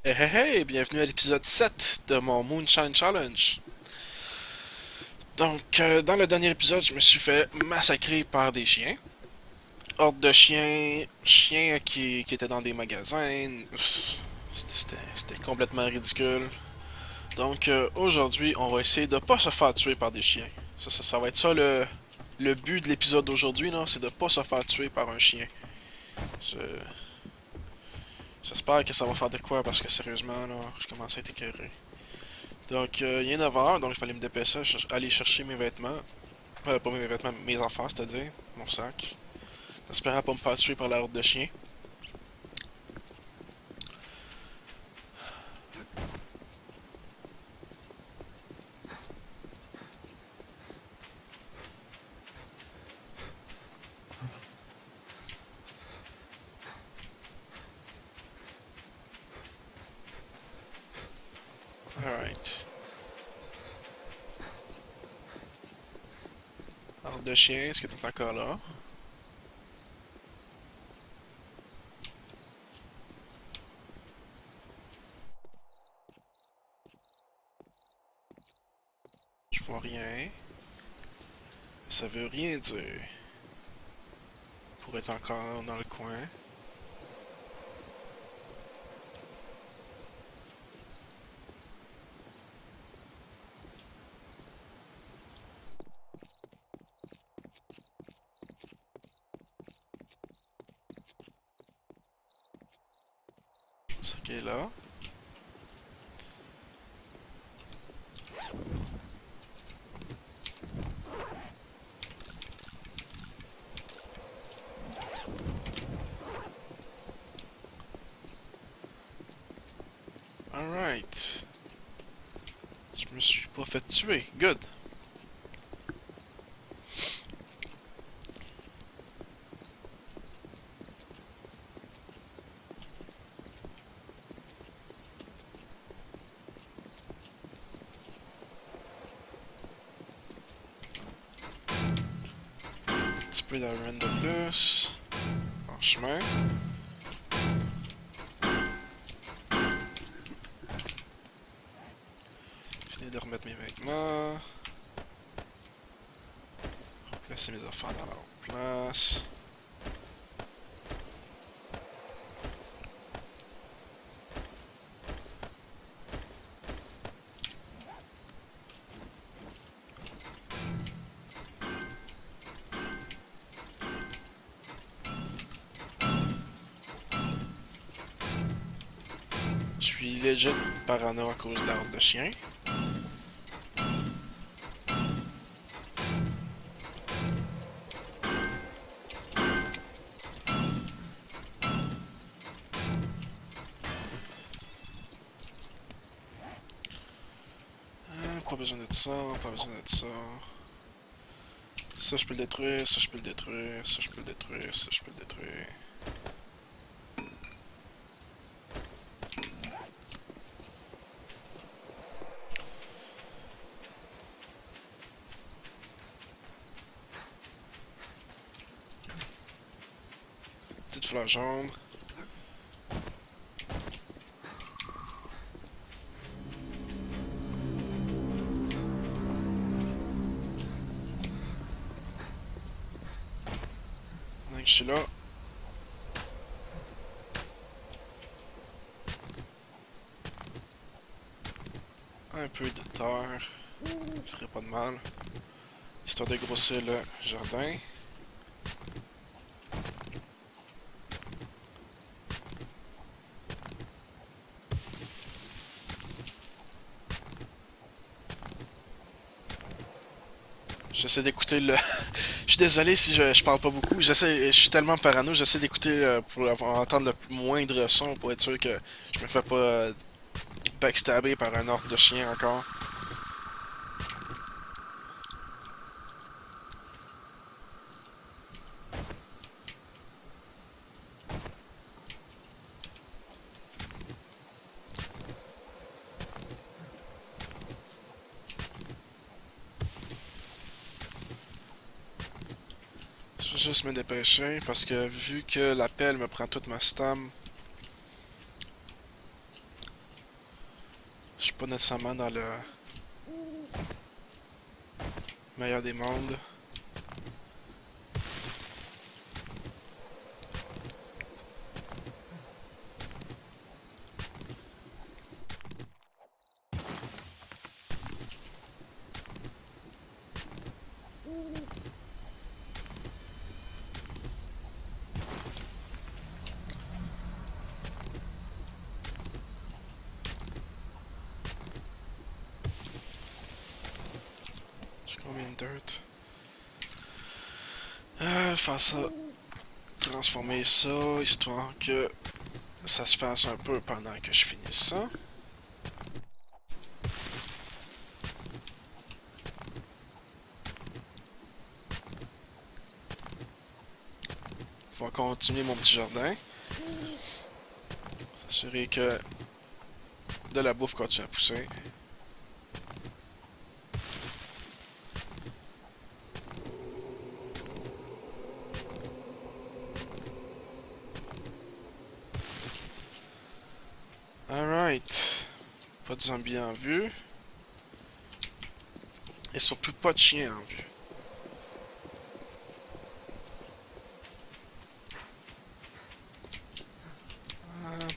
Hey hey hey, bienvenue à l'épisode 7 de mon Moonshine Challenge. Donc, dans le dernier épisode, je me suis fait massacrer par des chiens. Horde de chiens, chiens qui étaient dans des magasins. C'était complètement ridicule. Donc, aujourd'hui, on va essayer de pas se faire tuer par des chiens. Ça va être ça le but de l'épisode d'aujourd'hui, là, c'est de pas se faire tuer par un chien. Je- J'espère que ça va faire de quoi parce que sérieusement, là, je commence à être écœuré. Donc, il est 9h, donc il fallait me dépêcher, aller chercher mes vêtements. Pas mes vêtements, mes affaires, c'est-à-dire, mon sac. J'espérais pas me faire tuer par la horde de chiens. Alright. Horde de chiens, est-ce que t'es encore là? Je vois rien. Ça veut rien dire. Pour être encore dans le coin. C'est qui est là. Alright. Je me suis pas fait tuer. Good. Petit peu d'Iron de plus. En chemin. Fini de remettre mes vêtements. Placer mes affaires dans leur place. Je suis legit parano à cause de la horde de chiens. Pas besoin de ça, pas besoin de ça. Ça, je peux le détruire, ça, je peux le détruire, ça, je peux le détruire, ça, je peux le détruire. Petite fleur jaune. Donc, je suis là. Un peu de terre. Ferait pas de mal. Histoire de grossir le jardin. J'essaie d'écouter le. Je suis désolé si je parle pas beaucoup. Je suis tellement parano, j'essaie d'écouter pour entendre le moindre son pour être sûr que je me fais pas backstabber par un ordre de chien encore. Je vais juste me dépêcher parce que vu que la pelle me prend toute ma stam, pas nécessairement dans le meilleur des mondes. J'ai combien de dirt? Faire ça. Transformer ça, histoire que ça se fasse un peu pendant que je finisse ça. On va continuer mon petit jardin. S'assurer que de la bouffe continue à pousser. Alright. Pas de zombies en vue. Et surtout pas de chiens en vue.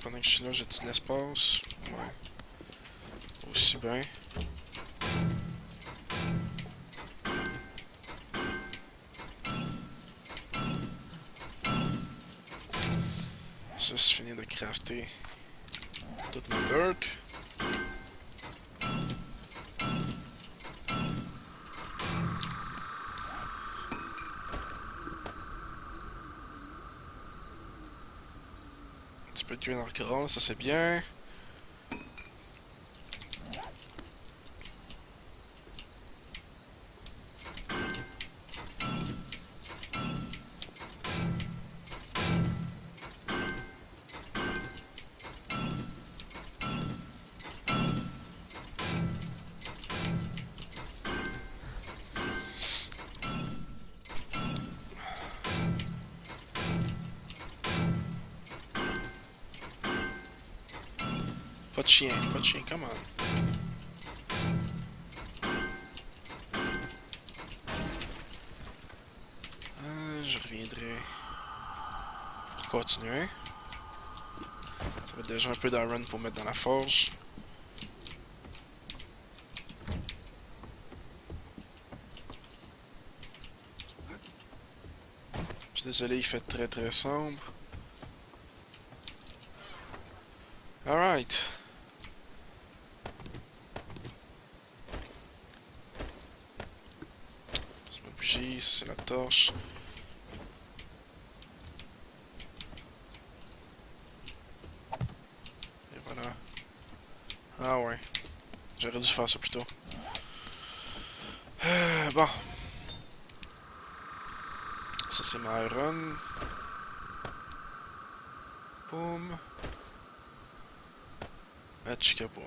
Pendant que je suis là, j'ai de l'espace. Ouais. Aussi bien. Juste finir de crafter toute ma dirt. Un petit peu de grain dans le crawl, ça c'est bien. Pas de chien, come on. Je reviendrai pour continuer. Ça va être déjà un peu d'iron pour mettre dans la forge. Je suis désolé, il fait très très sombre. Alright. C'est ma bougie, ça c'est la torche. Et voilà. Ah ouais. J'aurais dû faire ça plus tôt. Bon. Ça c'est ma iron. Boum. Achika boum.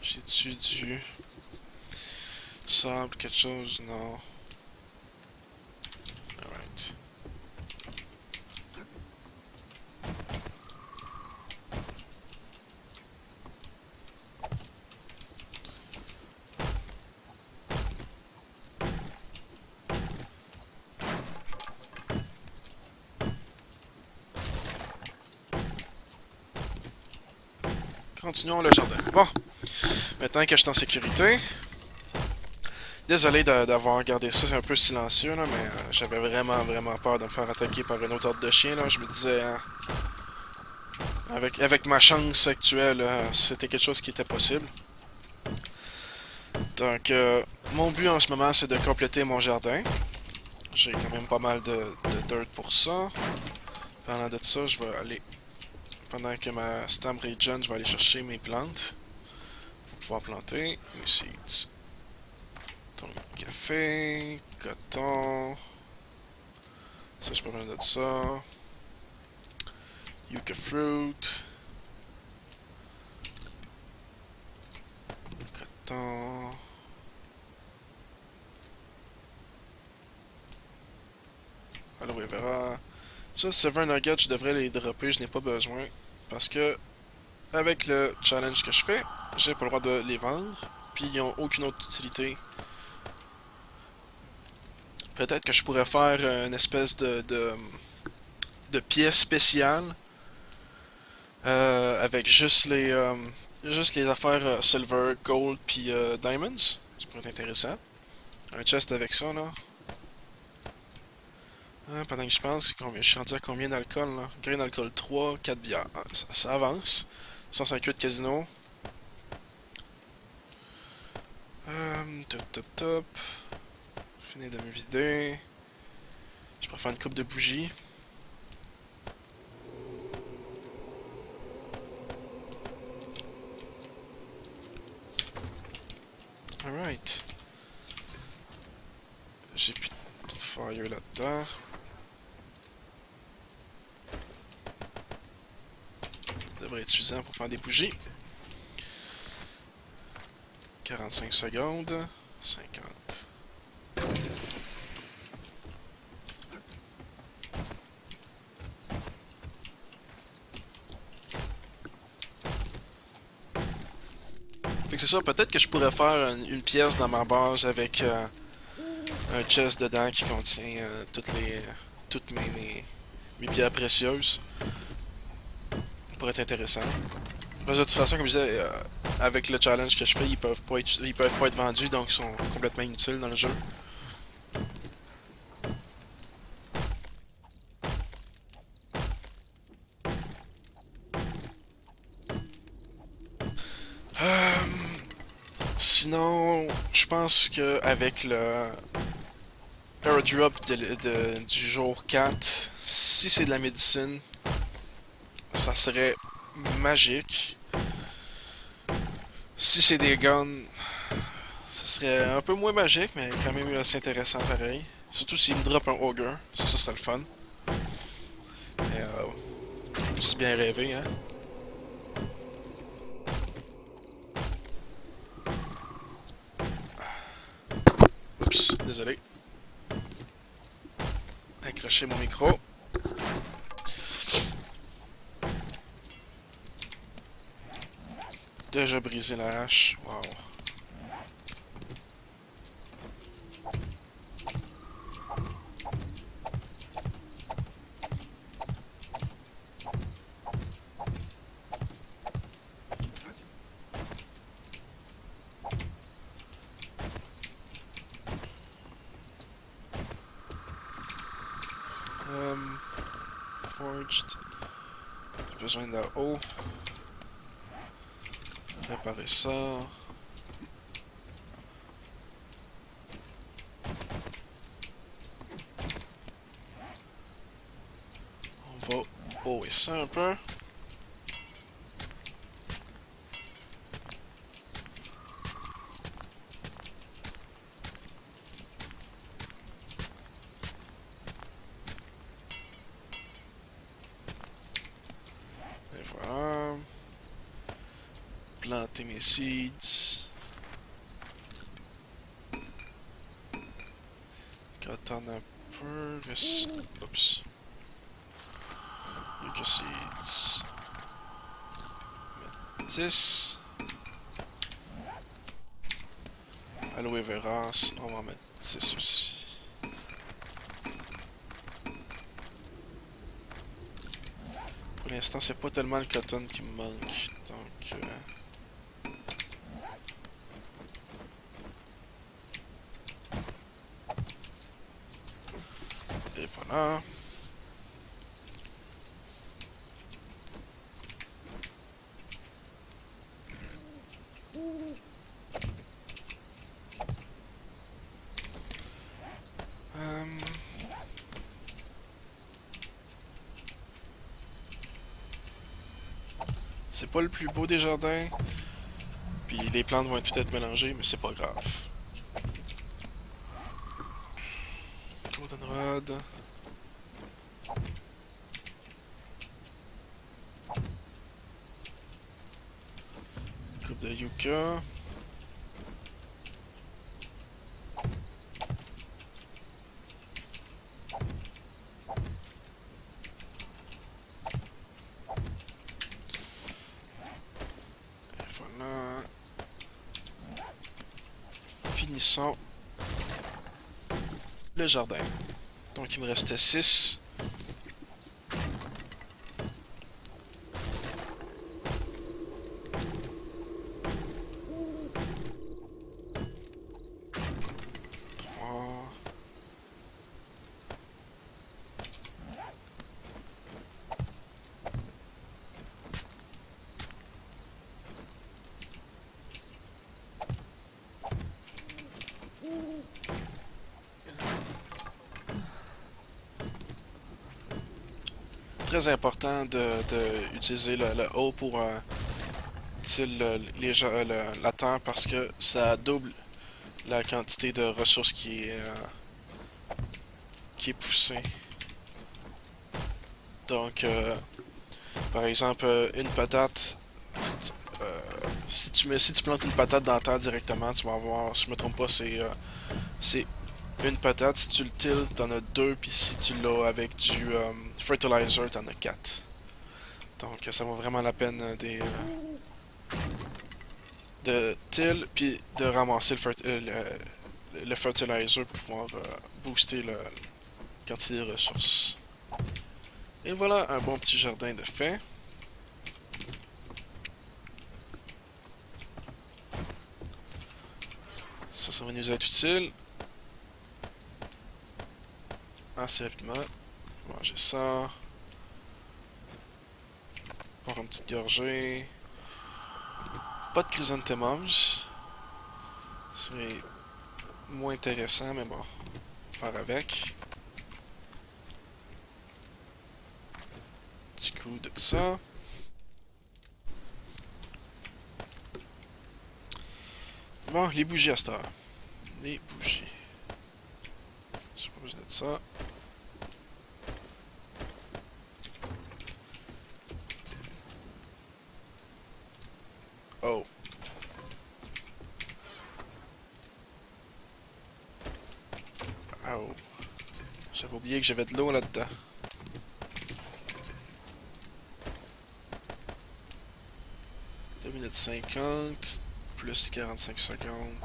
J'ai-tu du sable, quelque chose? Non. Alright. Continuons le jardin. Bon. Maintenant que je suis en sécurité. Désolé d'avoir gardé ça un peu silencieux, là, mais j'avais vraiment peur de me faire attaquer par une autre horde de chiens. Là. Je me disais, avec ma chance actuelle, c'était quelque chose qui était possible. Donc, mon but en ce moment, c'est de compléter mon jardin. J'ai quand même pas mal de dirt pour ça. Pendant de ça, je vais aller... Pendant que ma stam regen, je vais aller chercher mes plantes. Pour pouvoir planter mes seeds. Donc, café, coton... Ça, j'ai pas besoin de ça. Yucca fruit. Coton... Aloe vera. Ça, Silver Nugget, je devrais les dropper, je n'ai pas besoin. Parce que avec le challenge que je fais, j'ai pas le droit de les vendre, puis ils ont aucune autre utilité. Peut-être que je pourrais faire une espèce de pièce spéciale avec juste les affaires silver, gold puis diamonds. Ça pourrait être intéressant. Un chest avec ça là. Pendant que je pense, combien, je suis rendu à combien d'alcool là? Grain d'alcool 3, 4 bières. Ça avance. 158 casino. Top top top. Fini de me vider. Je pourrais faire une coupe de bougies. Alright. J'ai plus de fire là-dedans. Ça devrait être suffisant pour faire des bougies. 45 secondes. 50. Fait que c'est ça, peut-être que je pourrais faire une pièce dans ma base avec un chest dedans qui contient toutes mes pierres précieuses. Ça pourrait être intéressant. Parce que de toute façon, comme je disais, avec le challenge que je fais, ils peuvent pas être vendus, donc ils sont complètement inutiles dans le jeu. Euh, Sinon, je pense que avec le airdrop du jour 4, si c'est de la médecine, ça serait magique. Si c'est des guns, ça serait un peu moins magique, mais quand même assez intéressant pareil. Surtout s'il me drop un Ogre, ça serait le fun. Mais aussi bien rêvé, hein. Oups, désolé. Accrocher mon micro. Déjà brisé la hache, wow. Forged. J'ai besoin de la eau. Réparer ça. On va hausser ça un peu. Et voilà. Planter mes seeds. Attendre un peu. Oups. Yucca seeds. 10. Aloe vera, on va en mettre 10 aussi. Pour l'instant, c'est pas tellement le cotton qui me manque. Donc. Et voilà. C'est pas le plus beau des jardins. Puis les plantes vont tout être mélangées, mais c'est pas grave. Goldenrod. Coupe de yucca. finissons le jardin. Donc il me restait 6. Très important de utiliser le haut pour la terre parce que ça double la quantité de ressources qui est poussée. Donc, par exemple, une patate, si tu plantes une patate dans la terre directement, tu vas avoir, si je me trompe pas, c'est une patate. Si tu le tilles, t'en as deux, puis si tu l'as avec du fertilizer, t'en as quatre. Donc, ça vaut vraiment la peine de till puis de ramasser le fertilizer pour pouvoir booster la quantité de ressources. Et voilà un bon petit jardin de fait. Ça va nous être utile. Assez rapidement. Manger ça. Prendre une petite gorgée. Pas de chrysanthemums. C'est moins intéressant, mais bon. Faire avec. Petit coup de ça. Bon, les bougies à cette heure. Les bougies. J'ai pas besoin de ça. Oh. Oh. J'avais oublié que j'avais de l'eau là-dedans. 2 minutes 50, plus 45 secondes.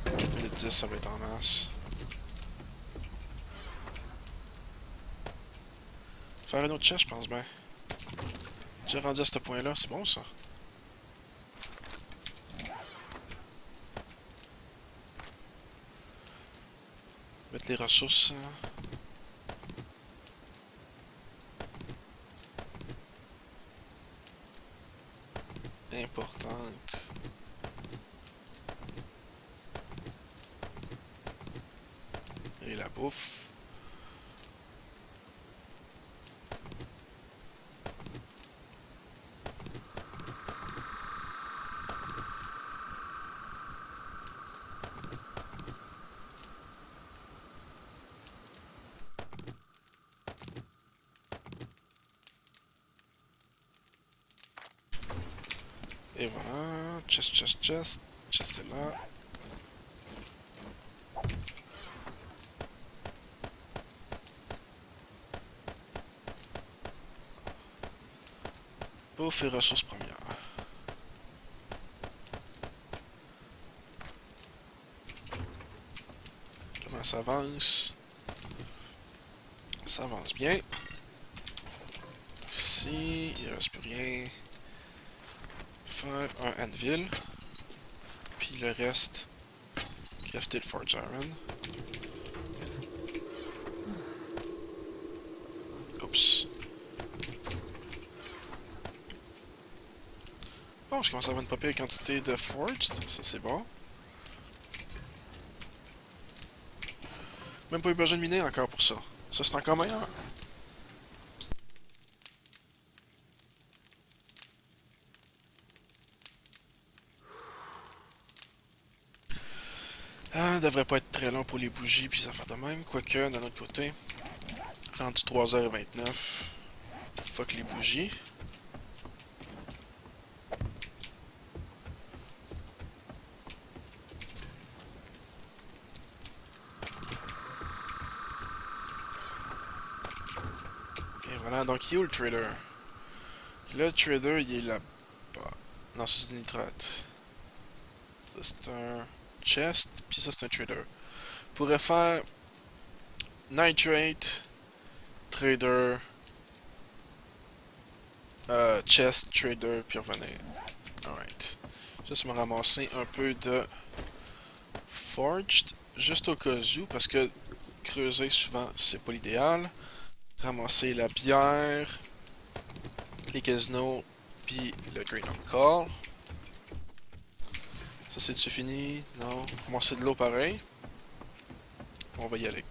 4 minutes 10, ça va être en masse. Faire un autre chest, je pense bien. J'ai rendu à ce point-là, c'est bon ça. Mettre les ressources. Importantes. Et la bouffe. Et voilà. Chest, chest, chest. Chest est là. Bouffe et ressources premières. Comment ça avance? Ça avance bien. Ici, il ne reste plus rien. Faire un anvil. Puis le reste, crafter le forge iron. Oups. Bon, je commence à avoir une pas pire quantité de forged, ça c'est bon. Même pas eu besoin de miner encore pour ça. Ça c'est encore meilleur. Ah, devrait pas être très long pour les bougies puis ça fait de même. Quoique, d'un autre côté, rendu 3h29. Fuck les bougies. Et voilà, donc il est où le trader? Le trader, il est là-bas. Non, ça c'est des nitrates. Ça c'est un chest, puis ça c'est un trader. On pourrait faire nitrate, trader, chest, trader, puis revenir. Alright. Juste me ramasser un peu de forged, juste au cas où, parce que creuser souvent c'est pas l'idéal. Ramasser la bière, les casinos, puis le green on call. Ça c'est-tu fini? Non. Ramasser de l'eau pareil. On va y aller.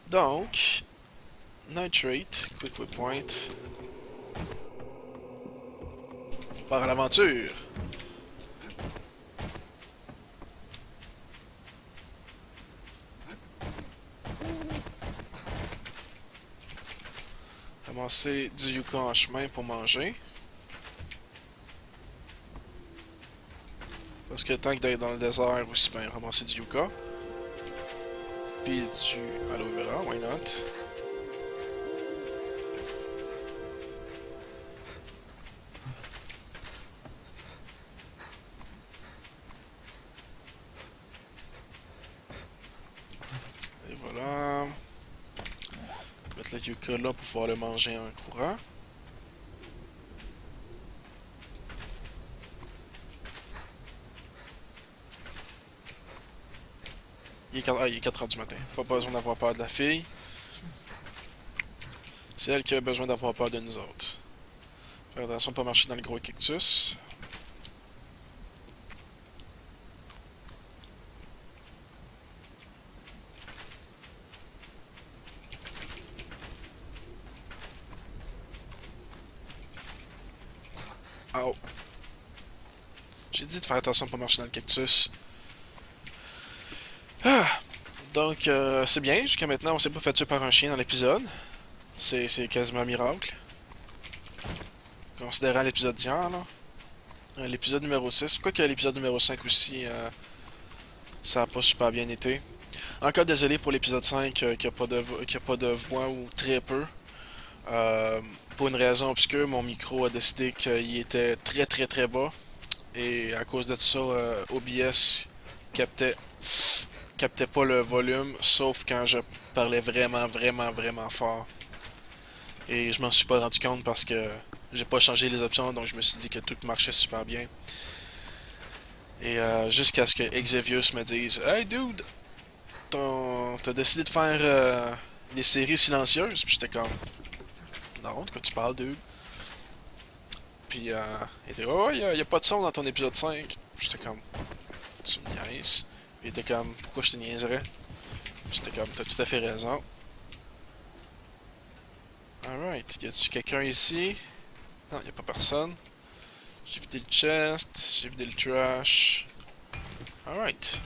Donc, nitrate, quick point. On part à l'aventure! Ramasser du yucca en chemin pour manger. Parce que tant que d'être dans le désert, aussi bien ramasser du yucca. Puis du aloe vera, why not? Et voilà. Mettre le yucca là pour pouvoir le manger en courant. Il est 4 heures du matin. Pas besoin d'avoir peur de la fille. C'est elle qui a besoin d'avoir peur de nous autres. Faire attention de pas marcher dans le gros cactus. Oh. J'ai dit de faire attention de pas marcher dans le cactus. Ah. Donc, c'est bien. Jusqu'à maintenant, on s'est pas fait tuer par un chien dans l'épisode. C'est quasiment un miracle. Considérant l'épisode d'hier, là. L'épisode numéro 6. Pourquoi que l'épisode numéro 5 aussi, ça a pas super bien été. Encore désolé pour l'épisode 5 qu'il n'y a pas de voix ou très peu. Pour une raison obscure, mon micro a décidé qu'il était très bas. Et à cause de ça, OBS captait, captait pas le volume, sauf quand je parlais vraiment fort. Et je m'en suis pas rendu compte parce que j'ai pas changé les options, donc je me suis dit que tout marchait super bien. Et jusqu'à ce que Xavius me dise Hey dude, t'as décidé de faire des séries silencieuses? Puis j'étais comme Non, de quoi tu parles, dude? Puis il était Oh, y a pas de son dans ton épisode 5. Puis j'étais comme Tu me niaises. Puis il était comme Pourquoi je te niaiserais? Puis j'étais comme T'as tout à fait raison. Alright, y a-tu quelqu'un ici? Non, y a pas personne. J'ai vidé le chest, j'ai vidé le trash. Alright.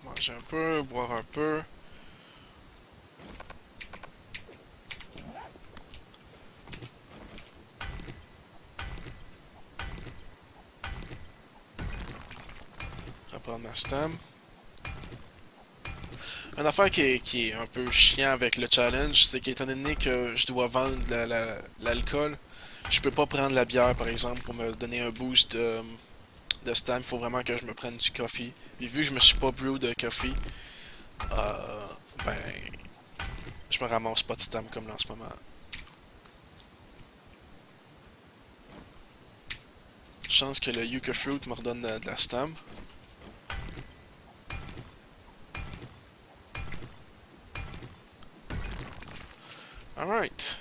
Manger un peu, boire un peu. Reprendre ma stem. Une affaire qui est un peu chiant avec le challenge, c'est qu'étant donné que je dois vendre l'alcool, je peux pas prendre la bière par exemple pour me donner un boost de stam. Il faut vraiment que je me prenne du coffee. Et vu que je me suis pas brew de coffee, euh, ben, je me ramasse pas de stam comme là en ce moment. Chance que le Yucca Fruit me redonne de la stam. Alright.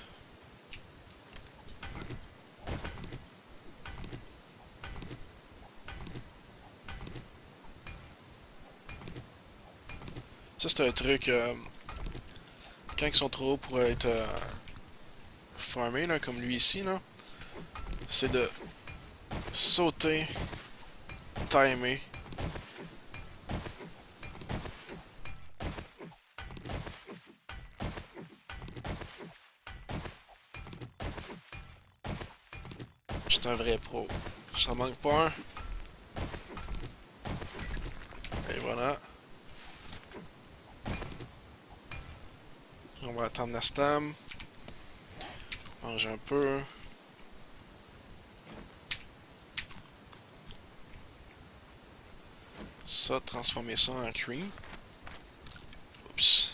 Ça c'est un truc, quand ils sont trop hauts pour être farmés, là, comme lui ici, là, c'est de sauter, timer. Je suis un vrai pro. Ça manque pas un. Et voilà. On va attendre la stam. Manger un peu. ça, transformer ça en cream. Oups.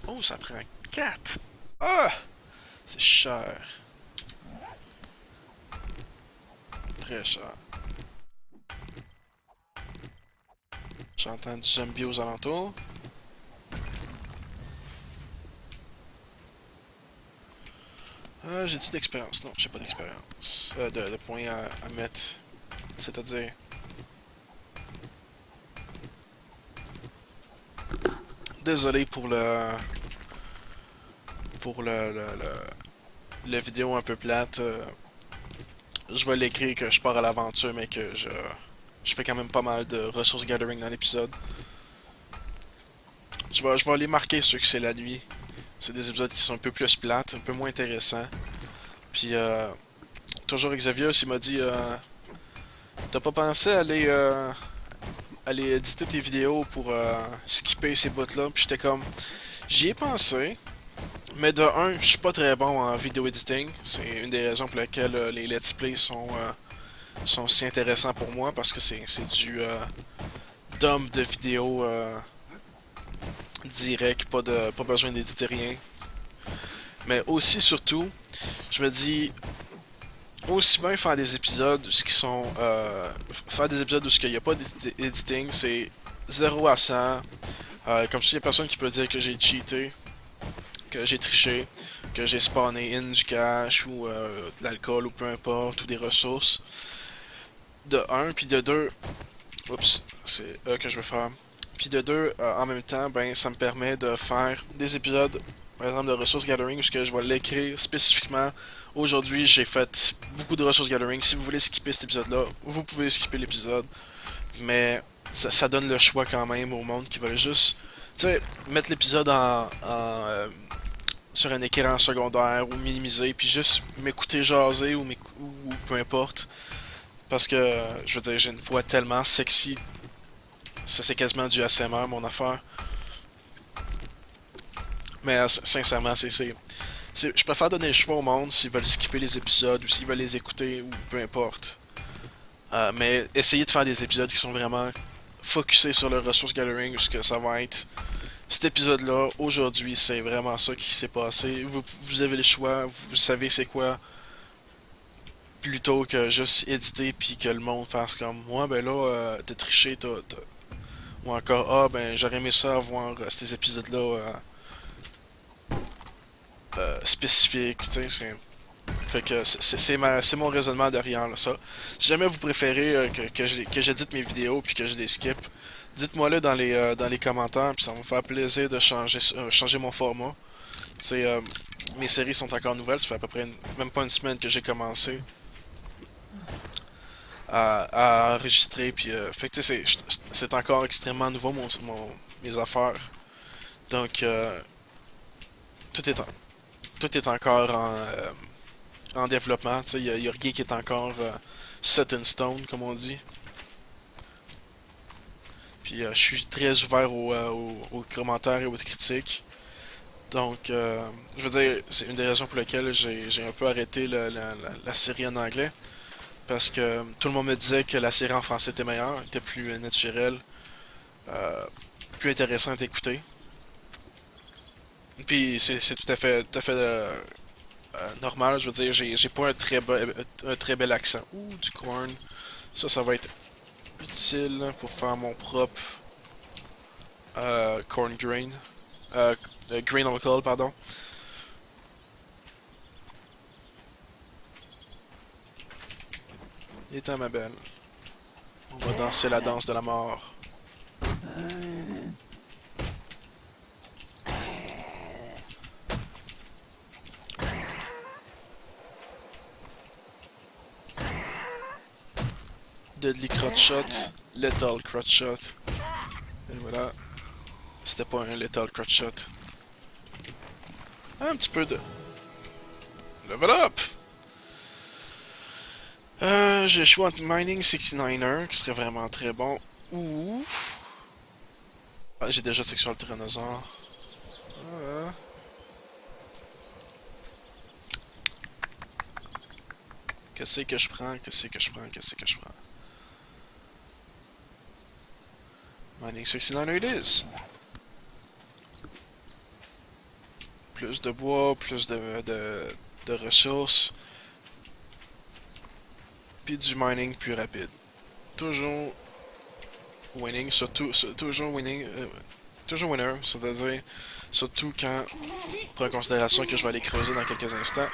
Oh, ça prend 4. Ah! C'est cher. Très cher. J'entends du zombie aux alentours. J'ai-tu d'expérience? Non, j'ai pas d'expérience. De points à mettre. C'est-à-dire... Désolé pour le... Pour la vidéo un peu plate. Je vais l'écrire que je pars à l'aventure, mais que je fais quand même pas mal de ressources gathering dans l'épisode. Je vais les marquer ceux que c'est la nuit. C'est des épisodes qui sont un peu plus plates, un peu moins intéressants. Puis, toujours Xavier, il m'a dit t'as pas pensé à aller éditer tes vidéos pour skipper ces bouts-là? Puis j'étais comme j'y ai pensé, mais de un, je suis pas très bon en vidéo editing. C'est une des raisons pour lesquelles les let's play sont si intéressants pour moi parce que c'est du dump de vidéos direct, pas besoin d'éditer rien. Mais aussi surtout, je me dis aussi bien faire des épisodes où ce qui sont faire des épisodes où il n'y a pas d'editing, c'est 0 à 100. Comme ça, il n'y a personne qui peut dire que j'ai cheaté, que j'ai triché, que j'ai spawné in du cash ou de l'alcool ou peu importe, ou des ressources. De un, puis de 2, oups, c'est E que je veux faire. Puis de 2, en même temps, ben ça me permet de faire des épisodes, par exemple de ressources gathering, où je vais l'écrire spécifiquement. Aujourd'hui, j'ai fait beaucoup de ressources gathering. Si vous voulez skipper cet épisode-là, vous pouvez skipper l'épisode. Mais ça donne le choix quand même au monde qui veut juste, tu sais, mettre l'épisode sur un écran secondaire ou minimiser, puis juste m'écouter jaser ou peu importe. Parce que, je veux dire, j'ai une voix tellement sexy. Ça, c'est quasiment du ASMR, mon affaire. Mais sincèrement, je préfère donner le choix au monde s'ils veulent skipper les épisodes ou s'ils veulent les écouter ou peu importe. Mais essayez de faire des épisodes qui sont vraiment focusés sur le resource gathering, parce que ça va être cet épisode-là, aujourd'hui, c'est vraiment ça qui s'est passé. Vous avez le choix, vous savez c'est quoi, plutôt que juste éditer puis que le monde fasse comme moi, ben là, t'as triché, ou encore, ah ben j'aurais aimé ça avoir ces épisodes-là spécifiques, tu sais, fait que c'est mon raisonnement derrière là, ça. Si jamais vous préférez que j'édite mes vidéos puis que je les skip, dites-moi-le dans les commentaires puis ça va me faire plaisir de changer mon format. C'est mes séries sont encore nouvelles, ça fait à peu près même pas une semaine que j'ai commencé à enregistrer puis fait que tu sais c'est encore extrêmement nouveau mes affaires. Donc tout est en- tout est encore en développement, tu sais, y a rien qui est encore set in stone, comme on dit. Puis je suis très ouvert aux commentaires et aux critiques. Donc, je veux dire, c'est une des raisons pour lesquelles j'ai un peu arrêté la série en anglais. Parce que tout le monde me disait que la série en français était meilleure, était plus naturelle, euh, plus intéressante à écouter. Puis c'est tout à fait normal. Je veux dire, j'ai pas un très bel accent. Ouh, du corn. Ça va être utile pour faire mon propre corn grain. Euh, grain alcohol, pardon. Et temps, ma belle. On va danser la danse de la mort. Deadly crotch shot, lethal crotch shot. Et voilà. C'était pas un lethal crotch shot. Un petit peu de level up! J'ai le choix entre Mining 69er, qui serait vraiment très bon, ou... Ah, j'ai déjà section le tyrannosaure. Ah. Qu'est-ce que je prends? Qu'est-ce que je prends? Qu'est-ce que je prends? Mining 69 it is. Plus de bois, plus de ressources. Puis du mining plus rapide. Toujours winning, toujours winning, toujours winner, c'est-à-dire surtout quand on prend en considération que je vais aller creuser dans quelques instants.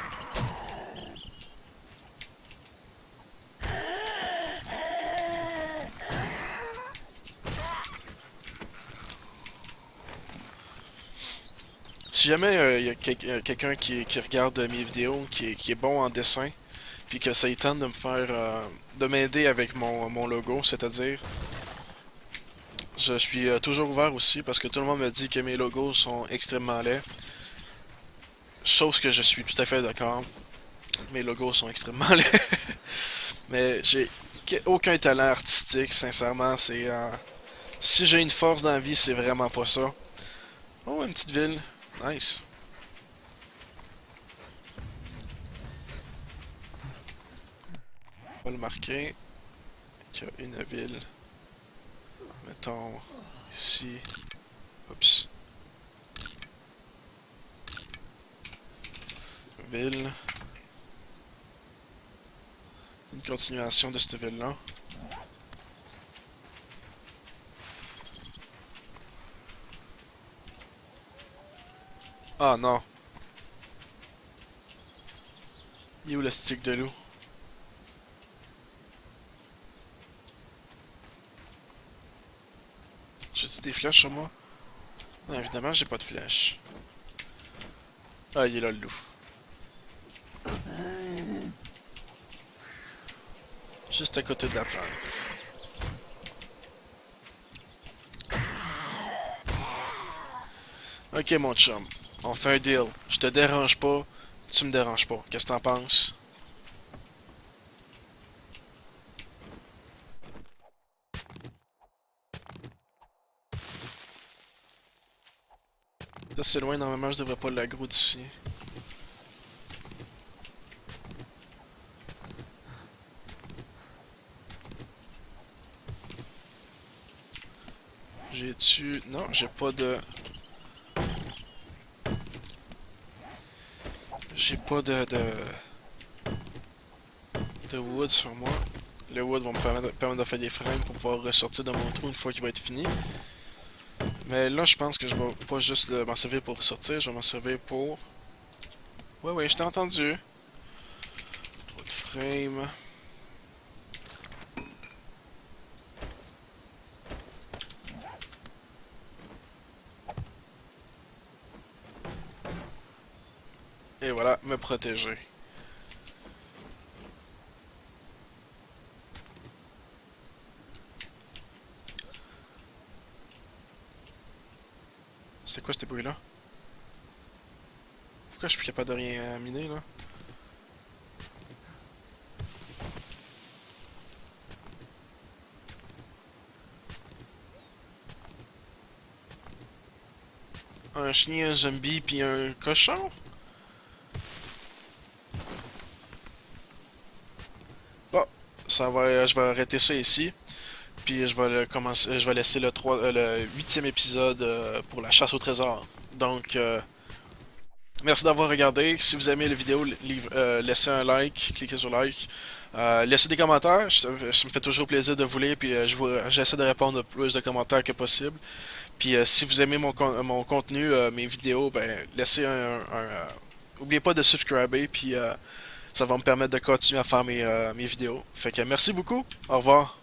Si jamais il y a quelqu'un qui regarde mes vidéos, qui est bon en dessin, puis que ça y tente de me faire, de m'aider avec mon logo, c'est-à-dire, je suis toujours ouvert aussi parce que tout le monde me dit que mes logos sont extrêmement laids. Chose que je suis tout à fait d'accord. Mes logos sont extrêmement laids. Mais j'ai aucun talent artistique, sincèrement. C'est si j'ai une force dans la vie, c'est vraiment pas ça. Oh, une petite ville. Nice. On va le marquer. Il y a une ville. Mettons ici. Oups. Ville. Une continuation de cette ville-là. Ah non. Il est où le stick de loup? J'ai-tu des flèches sur moi? Non, évidemment, j'ai pas de flèches. Ah, il est là le loup. Juste à côté de la plante. Ok, mon chum. On fait un deal. Je te dérange pas, tu me déranges pas. Qu'est-ce que t'en penses? Là, c'est loin, normalement, je devrais pas l'aggro d'ici. J'ai-tu... Non, j'ai pas de... J'ai pas de wood sur moi. Le wood va me permettre de faire des frames pour pouvoir ressortir de mon trou une fois qu'il va être fini. Mais là, je pense que je vais pas juste m'en servir pour ressortir, je vais m'en servir pour... Ouais, je t'ai entendu. Wood frame... Et voilà, me protéger. C'était quoi ces bruits-là? Pourquoi je suis plus capable de rien miner, là? Un chien, un zombie, puis un cochon? Bon, je vais arrêter ça ici. Puis je vais laisser le 8e épisode pour la chasse au trésor. Donc, merci d'avoir regardé. Si vous aimez la vidéo, laissez un like, cliquez sur like. Laissez des commentaires, ça me fait toujours plaisir de vous lire, puis j'essaie de répondre au plus de commentaires que possible. Puis si vous aimez mon contenu, mes vidéos, ben laissez oubliez pas de subscriber, puis ça va me permettre de continuer à faire mes vidéos. Fait que merci beaucoup, au revoir.